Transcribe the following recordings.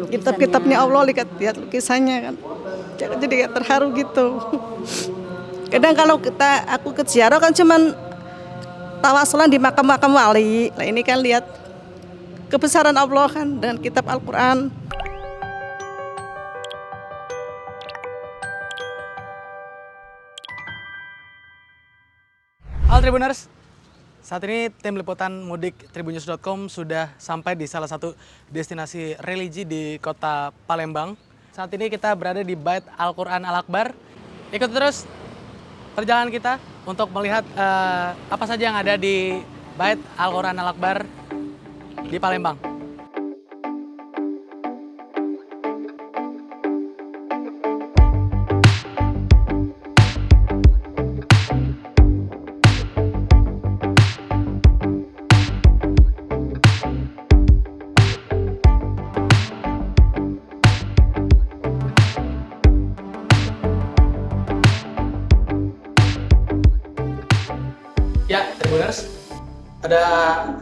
kitab-kitabnya Allah, lihat lukisannya kan. Jadi kayak terharu gitu. Kadang kalau aku ke ziarah kan cuman tawasulan di makam-makam wali. Nah ini kan lihat kebesaran Allah kan dan kitab Al-Quran. Halo Tribuners, saat ini tim liputan mudik tribunnews.com sudah sampai di salah satu destinasi religi di kota Palembang. Saat ini kita berada di Bait Al-Quran Al-Akbar. Ikut terus perjalanan kita untuk melihat apa saja yang ada di Bait Al-Quran Al-Akbar di Palembang. Ya, Tribuners, pada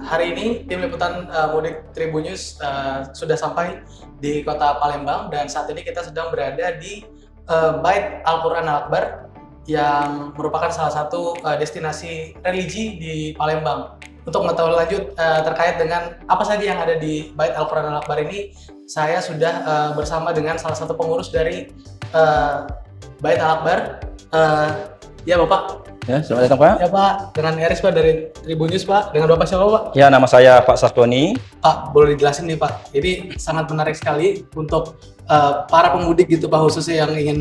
hari ini tim liputan mudik Tribunnews sudah sampai di kota Palembang dan saat ini kita sedang berada di Bait Al-Quran Al-Akbar yang merupakan salah satu destinasi religi di Palembang. Untuk mengetahui lanjut terkait dengan apa saja yang ada di Bait Al-Quran Al-Akbar ini, saya sudah bersama dengan salah satu pengurus dari Bait Al-Akbar. Ya Bapak. Ya, selamat datang Pak. Ya Pak, dengan Eris Pak dari Tribunnews Pak. Dengan Bapak siapa Pak? Ya, nama saya Pak Sastoni. Pak, boleh dijelasin nih Pak. Ini sangat menarik sekali untuk para pemudik gitu Pak, khususnya yang ingin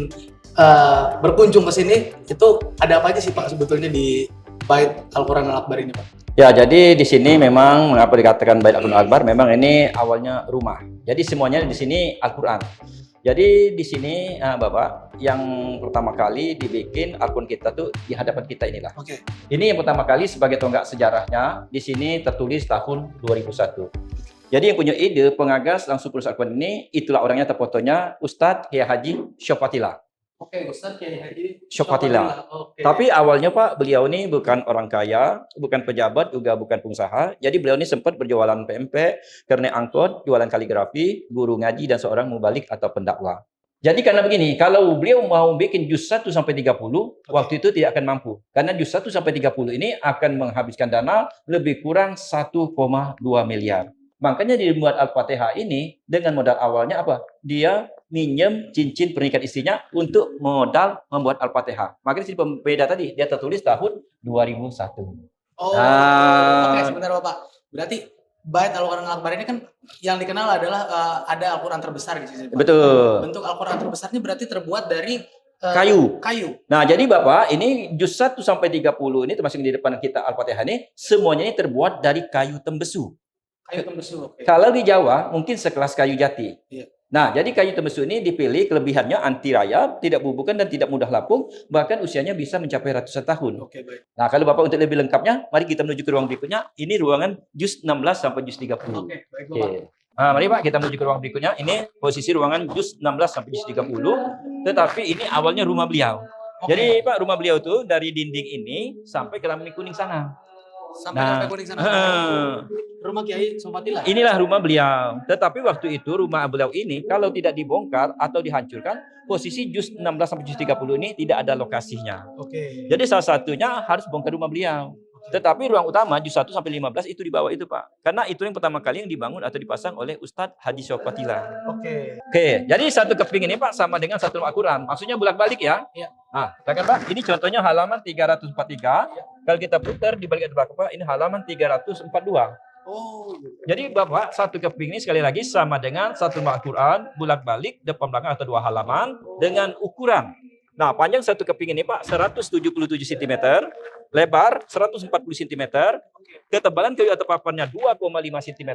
berkunjung ke sini. Itu ada apa aja sih Pak sebetulnya di Bait Al-Quran Al-Akbar ini Pak? Ya, jadi di sini memang mengapa dikatakan Bait Al-Quran Al-Akbar, memang ini awalnya rumah. Jadi semuanya di sini Al-Quran. Jadi di sini Bapak, yang pertama kali dibikin Al-Quran kita tuh di hadapan kita inilah. Oke. Ini yang pertama kali sebagai tonggak sejarahnya, di sini tertulis tahun 2001. Jadi yang punya ide pengagas langsung tulis Al-Quran ini, itulah orangnya terfotonya Ustadz Kiai Haji Syofatila. Oke, Ustadz Kiai Haji Syofatila. Oke. Tapi awalnya Pak, beliau ini bukan orang kaya, bukan pejabat, juga bukan pengusaha. Jadi beliau ini sempat berjualan PMP, kernet angkot, jualan kaligrafi, guru ngaji, dan seorang mubalik atau pendakwah. Jadi karena begini, kalau beliau mau bikin juz 1 sampai 30, waktu itu tidak akan mampu. Karena juz 1 sampai 30 ini akan menghabiskan dana lebih kurang 1,2 miliar. Makanya dibuat Al-Fatihah ini dengan modal awalnya apa? Dia minjem cincin pernikahan istrinya untuk modal membuat Al-Fatihah. Makanya di pembeda tadi dia tertulis tahun 2001. Oh, oke sebentar Bapak. Berarti Bait Al-Quran Al-Akbar ini kan yang dikenal adalah ada Al-Quran terbesar di sini Pak. Betul. Bentuk Al-Quran terbesarnya berarti terbuat dari Kayu. Kayu. Nah, jadi Bapak, ini juz 1 sampai 30 ini termasuk di depan kita Al-Fatihah ini semuanya ini terbuat dari kayu tembesu. Kayu tembesu. Oke. Kalau di Jawa mungkin sekelas kayu jati. Iya. Nah, jadi kayu tembesu ini dipilih kelebihannya anti rayap, tidak bubukan dan tidak mudah lapung, bahkan usianya bisa mencapai ratusan tahun. Oke, baik. Nah, kalau Bapak untuk lebih lengkapnya, mari kita menuju ke ruang berikutnya. Ini ruangan juz 16 sampai juz 30. Oke, baik Bapak. Oke. Nah, mari Pak kita menuju ke ruang berikutnya. Ini posisi ruangan juz 16 sampai juz 30. Tetapi ini awalnya rumah beliau. Oke. Jadi Pak, rumah beliau itu dari dinding ini sampai ke Lampu Kuning sana. Sampai Nah, sampai kuning sana. Rumah Kiai Syofatila. inilah rumah beliau. Tetapi waktu itu rumah beliau ini kalau tidak dibongkar atau dihancurkan, posisi juz 16 sampai juz 30 ini tidak ada lokasinya. Oke. Jadi salah satunya harus bongkar rumah beliau. Tetapi ruang utama juz 1 sampai 15 itu di bawah itu Pak. Karena itu yang pertama kali yang dibangun atau dipasang oleh Ustadz Haji Syofatila. Oke. Oke, jadi satu keping ini Pak sama dengan satu Al-Quran. Maksudnya bolak-balik ya. Iya. Nah, silakan Pak. Ini contohnya halaman 343. Kalau kita putar di balik belakang Pak, ini halaman 342. Oh. Jadi Bapak, satu keping ini sekali lagi sama dengan satu Al-Quran, bolak-balik, depan belakang atau 2 halaman, dengan ukuran. Nah, panjang satu keping ini Pak, 177 cm, lebar 140 cm, ketebalan kayu atau papannya 2,5 cm,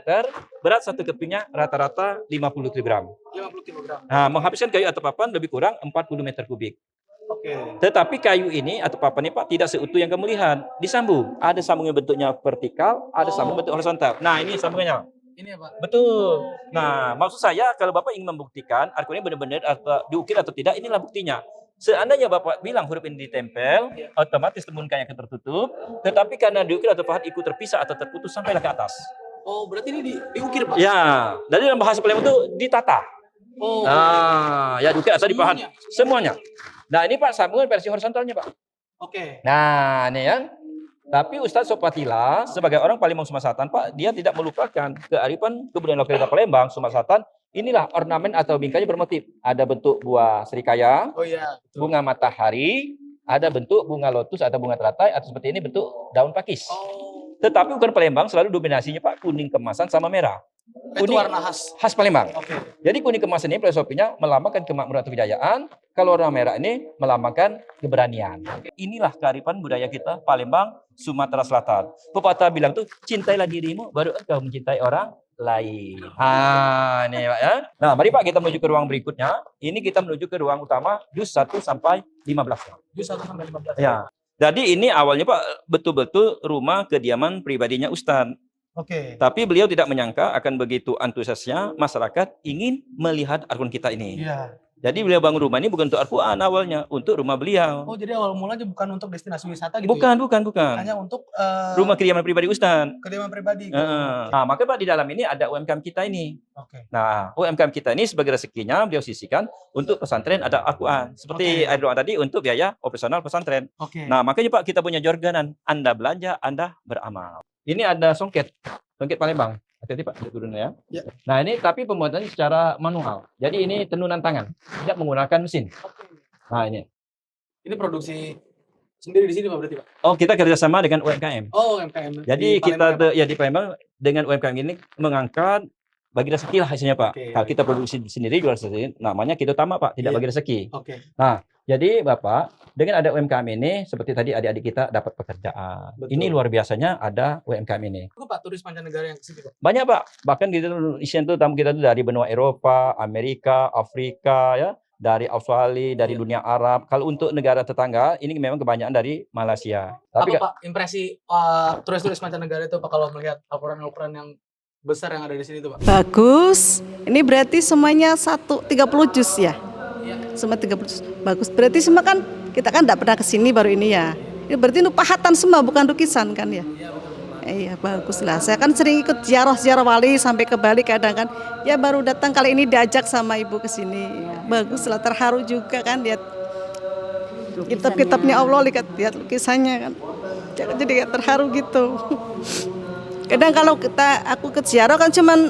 berat satu kepingnya rata-rata 50 kg. 50 kg. Nah, menghabiskan kayu atau papan lebih kurang 40 meter kubik. Oke. Tetapi kayu ini atau papan ini Pak tidak seutuh yang kamu lihat. Disambung. Ada sambungnya bentuknya vertikal, ada sambung bentuk horizontal. Nah, ini sambungannya. Ini ya Pak. Betul. Nah, maksud saya kalau Bapak ingin membuktikan Al-Quran benar-benar diukir atau tidak, inilah buktinya. Seandainya Bapak bilang huruf ini ditempel, otomatis temunkanya akan tertutup. Tetapi karena diukir atau pahat ikut terpisah atau terputus sampailah ke atas. Oh, berarti ini diukir Pak? Ya, dari dalam bahasa Palembang itu ditata. Oh, Nah, ya juga asal dipaham semuanya. Nah, ini Pak sambungan versi horizontalnya, Pak. Oke. Nah, ini ya. Tapi Ustadz Sopatila sebagai orang Palembang Sumatera Selatan, Pak, dia tidak melupakan kearifan kebudayaan lokal kita Palembang Sumatera Selatan. Inilah ornamen atau bingkainya bermotif. Ada bentuk buah serikaya, Oh iya, betul. bunga matahari, ada bentuk bunga lotus atau bunga teratai, atau seperti ini bentuk daun pakis. Oh, Tetapi bukan Palembang selalu dominasinya Pak kuning kemasan sama merah. itu warna khas. Khas Palembang. Oke. Jadi kuning kemasan ini filosofinya melambangkan kemakmuran atau kejayaan. Kalau warna merah ini melambangkan keberanian. Inilah kearifan budaya kita Palembang, Sumatera Selatan. Pepatah bilang tuh, cintailah dirimu baru engkau mencintai orang lain. Ah, ini Pak ya. Nah, mari Pak kita menuju ke ruang berikutnya. Ini kita menuju ke ruang utama juz 1 sampai 15. Juz 1 sampai 15. Ya. Jadi ini awalnya Pak betul-betul rumah kediaman pribadinya Ustadz. Oke. Tapi beliau tidak menyangka akan begitu antusiasnya masyarakat ingin melihat Al-Quran kita ini. Iya. Jadi beliau bangun rumah ini bukan untuk Al-Quran awalnya, untuk rumah beliau. Oh, jadi awal mulanya bukan untuk destinasi wisata gitu Bukan, ya? bukan. Hanya untuk Rumah kediaman pribadi Ustadz. kediaman pribadi. Gitu. Nah, maka Pak di dalam ini ada UMKM kita ini. Oke. Nah, UMKM kita ini sebagai rezekinya beliau sisihkan untuk pesantren ada Al-Quran. Seperti Oke. air doa tadi untuk biaya operasional pesantren. Oke. Nah, makanya Pak kita punya jargonan, Anda belanja, Anda beramal. Ini ada songket Palembang. Hati-hati Pak, turun ya. Ya. Nah ini tapi pembuatannya secara manual. Jadi ini tenunan tangan, tidak menggunakan mesin. Nah ini. Ini produksi sendiri di sini Pak berarti Pak? Oh kita kerjasama dengan UMKM. Oh, UMKM. Jadi Di kita Palembang, ya, di Palembang dengan UMKM ini mengangkat bagi rezeki lah hasilnya Pak. Oke. Kalau kita produksi sendiri jual sendiri, namanya kita utama Pak, tidak Iya. bagi rezeki. Pak? Oke. Jadi Bapak, dengan ada UMKM ini, seperti tadi adik-adik kita dapat pekerjaan. Betul. Ini luar biasanya ada UMKM ini. Itu Pak turis mancanegara yang ke sini Pak? Banyak Pak, bahkan di Indonesia itu tamu kita itu dari benua Eropa, Amerika, Afrika, ya, dari Australia, dari dunia Arab. Kalau untuk negara tetangga, ini memang kebanyakan dari Malaysia. Tapi Apa Pak impresi turis-turis mancanegara itu Pak kalau melihat Al-Quran yang besar yang ada di sini itu Pak? Bagus. Ini berarti semuanya 30 juz ya? Iya. Semua 30 juz. Bagus. Berarti semua kan kita kan tidak pernah ke sini baru ini ya. Ini berarti pahatan semua bukan lukisan kan ya? Iya betul. Iya bagus lah. Saya kan sering ikut ziarah wali sampai ke Bali kadang kan. Ya baru datang kali ini diajak sama ibu ke sini. Bagus lah, terharu juga kan lihat kitab-kitabnya Allah, lihat lukisannya kan. Jadi kayak terharu gitu. Kadang kalau aku ke ziarah kan cuman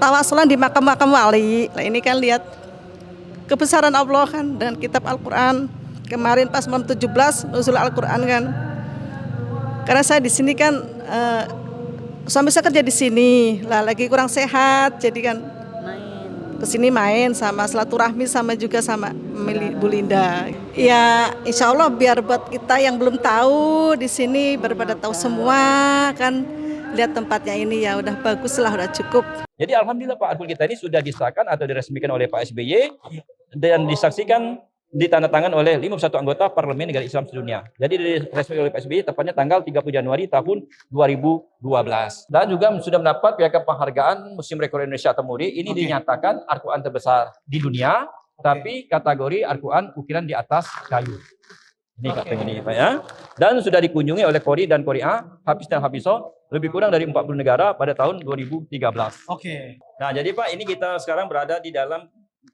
tawasulan di makam-makam wali. Lah ini kan lihat kebesaran Allah kan dengan kitab Al-Qur'an. Kemarin pas malam 17 nuzul Al-Qur'an kan. Karena saya di sini kan suami saya kerja di sini. Lah lagi kurang sehat jadi kan ke sini main sama silaturahmi sama juga sama Bu Linda. Ya insya Allah biar buat kita yang belum tahu di sini pada tahu semua kan, lihat tempatnya ini ya udah bagus lah, udah cukup. jadi alhamdulillah Pak Al-Quran kita ini sudah disahkan atau diresmikan oleh Pak SBY dan disaksikan ditandatangan oleh 51 anggota Parlemen Negara Islam Sedunia. Jadi diresmikan oleh Pak SBY tepatnya tanggal 30 Januari tahun 2012. Dan juga sudah mendapat piagam penghargaan Museum Rekor Indonesia atau MURI. Ini dinyatakan Al-Quran terbesar di dunia, tapi kategori Al-Quran ukiran di atas kayu. Ini katanya ini Pak ya. Dan sudah dikunjungi oleh Kori dan Korea, Hafiz dan Hafizo, lebih kurang dari 40 negara pada tahun 2013. Oke. Nah, jadi Pak, ini kita sekarang berada di dalam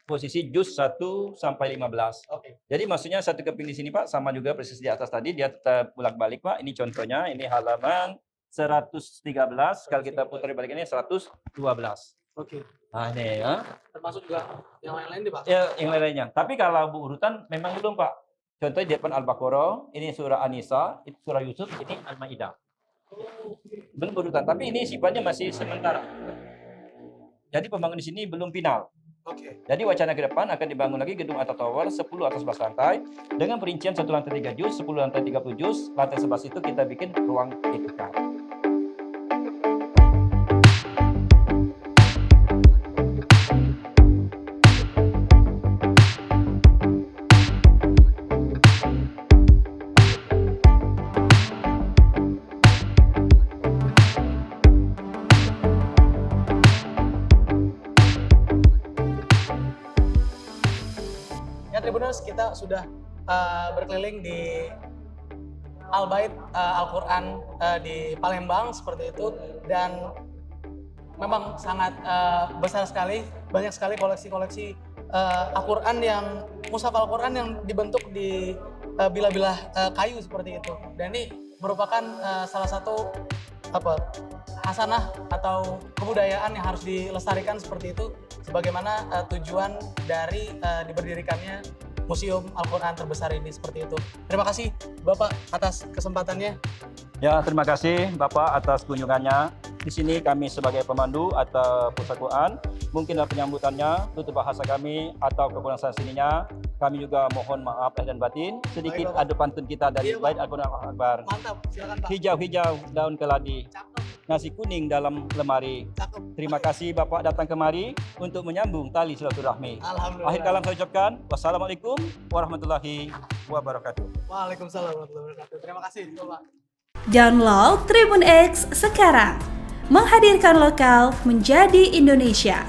posisi juz 1 sampai 15. Oke. Jadi maksudnya satu keping di sini Pak, sama juga persis di atas tadi, dia tetap bolak-balik Pak. Ini contohnya, ini halaman 113, kalau kita putar balik ini 112. Oke. Nah, ini ya. Termasuk juga yang lain-lain deh Pak? Ya, yang lainnya. Tapi kalau urutan memang belum Pak. Contohnya di depan Al-Baqarah, ini surah An-Nisa, itu surah Yusuf, ini Al-Maidah. Belum berurutan, tapi ini sifatnya masih sementara. Jadi pembangunan di sini belum final. Oke. Jadi wacana ke depan akan dibangun lagi gedung atau tower 10 atau 11 lantai dengan perincian 1 lantai 3 juz, 10 lantai 30 juz, lantai 11 itu kita bikin ruang etika. Tribuners, kita sudah berkeliling di Al-Bait Al-Quran di Palembang seperti itu, dan memang sangat besar sekali, banyak sekali koleksi-koleksi Al-Quran mushaf Al-Quran yang dibentuk di bilah-bilah kayu seperti itu. Dan ini merupakan salah satu hasanah atau kebudayaan yang harus dilestarikan seperti itu, sebagaimana tujuan dari diberdirikannya Museum Al-Quran terbesar ini seperti itu. Terima kasih Bapak atas kesempatannya. Ya, terima kasih Bapak atas kunjungannya. Di sini kami sebagai pemandu atau perpustakaan, mungkin dalam penyambutannya, tutur bahasa kami atau kekurangan sininya, kami juga mohon maaf lahir dan batin. Sedikit Baik, Bapak. adu pantun kita dari Iya, Pak. Bait Al-Quran Akbar. Mantap, silakan Pak. Hijau-hijau daun keladi, Cakep, nasi kuning dalam lemari. cakep. Terima kasih Bapak datang kemari untuk menyambung tali silaturahmi. Alhamdulillah. Akhir kalam saya ucapkan, wassalamualaikum warahmatullahi wabarakatuh. Waalaikumsalam warahmatullahi wabarakatuh. Terima kasih Bapak. Download Tribun X sekarang. Menghadirkan lokal menjadi Indonesia.